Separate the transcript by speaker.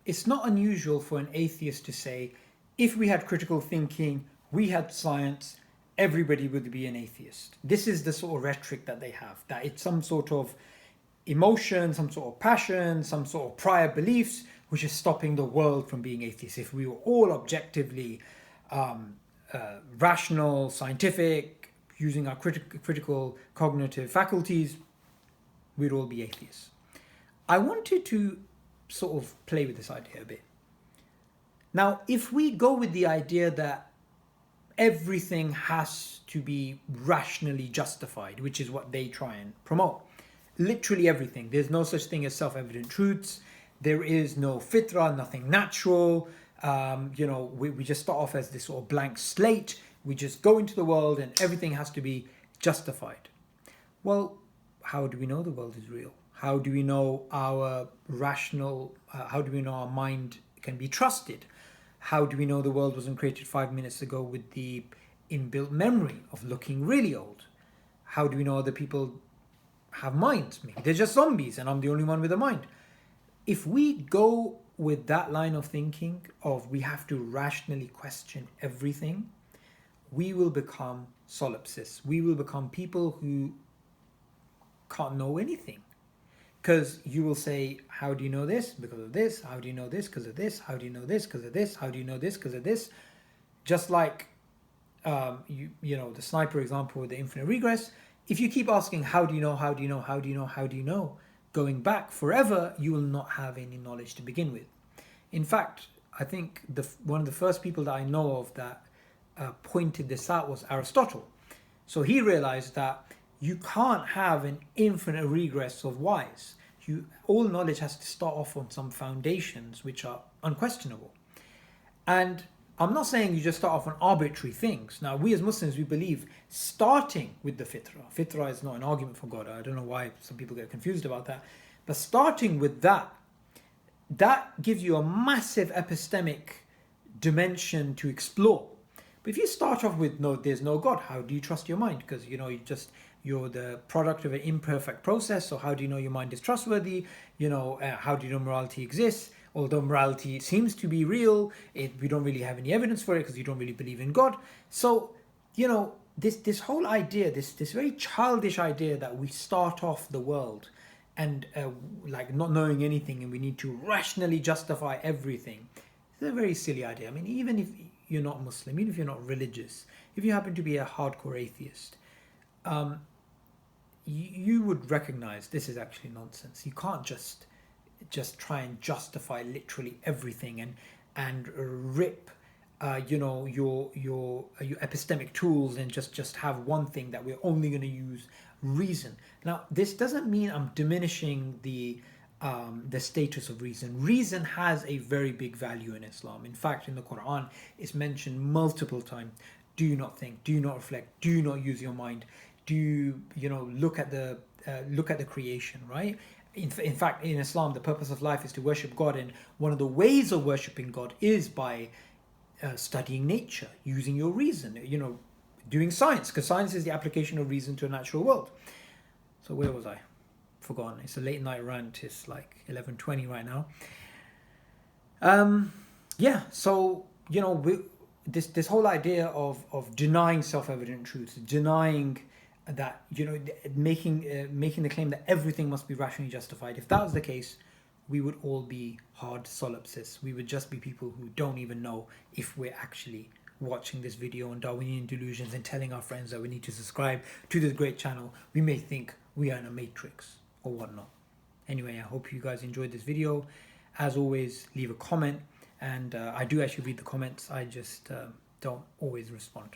Speaker 1: it's not unusual for an atheist to say, if we had critical thinking, we had science, everybody would be an atheist. This is the sort of rhetoric that they have, that it's some sort of emotion, some sort of passion, some sort of prior beliefs, which is stopping the world from being atheist. If we were all objectively rational, scientific, using our critical cognitive faculties, we'd all be atheists. I wanted to sort of play with this idea a bit. Now, if we go with the idea that everything has to be rationally justified, which is what they try and promote, literally everything, there's no such thing as self-evident truths, there is no fitra, nothing natural, we just start off as this sort of blank slate, we just go into the world and everything has to be justified. Well, how do we know the world is real? How do we know our mind can be trusted? How do we know the world wasn't created 5 minutes ago with the inbuilt memory of looking really old? How do we know other people have minds? Maybe they're just zombies and I'm the only one with a mind. If we go with that line of thinking of we have to rationally question everything, we will become solipsists. We will become people who can't know anything. Because you will say, how do you know this? Because of this. How do you know this? Because of this. How do you know this? Because of this. How do you know this? Because of this. Just like, the sniper example with the infinite regress. If you keep asking, how do you know? How do you know? How do you know? How do you know? Going back forever, you will not have any knowledge to begin with. In fact, I think one of the first people that I know of that pointed this out was Aristotle. So he realized that you can't have an infinite regress of whys. All knowledge has to start off on some foundations which are unquestionable. And I'm not saying you just start off on arbitrary things. Now, we as Muslims, we believe starting with the fitrah. Fitrah is not an argument for God. I don't know why some people get confused about that. But starting with that gives you a massive epistemic dimension to explore. But if you start off with no, there's no God, how do you trust your mind? Because you're the product of an imperfect process. So how do you know your mind is trustworthy? How do you know morality exists? Although morality seems to be real, we don't really have any evidence for it because you don't really believe in God. So, this whole idea, this very childish idea that we start off the world and like not knowing anything and we need to rationally justify everything, it's a very silly idea. I mean, even if you're not Muslim, even if you're not religious, if you happen to be a hardcore atheist, you would recognize this is actually nonsense. You can't just try and justify literally everything and rip your epistemic tools and just have one thing that we're only going to use reason. Now, this doesn't mean I'm diminishing the status of reason. Reason has a very big value in Islam. In fact, in the Quran, it's mentioned multiple times. Do you not think? Do you not reflect? Do you not use your mind? Do you look at the creation, right? In fact, in Islam, the purpose of life is to worship God, and one of the ways of worshiping God is by studying nature, using your reason, doing science, because science is the application of reason to a natural world. So where was I? Forgotten. It's a late night rant. It's like 11:20 right now. So this whole idea of denying self-evident truths, denying that making the claim that everything must be rationally justified. If that was the case, we would all be hard solipsists. We would just be people who don't even know if we're actually watching this video on Darwinian delusions and telling our friends that we need to subscribe to this great channel. We may think we are in a matrix or whatnot. Anyway, I hope you guys enjoyed this video. As always, leave a comment, and I do actually read the comments. I just don't always respond.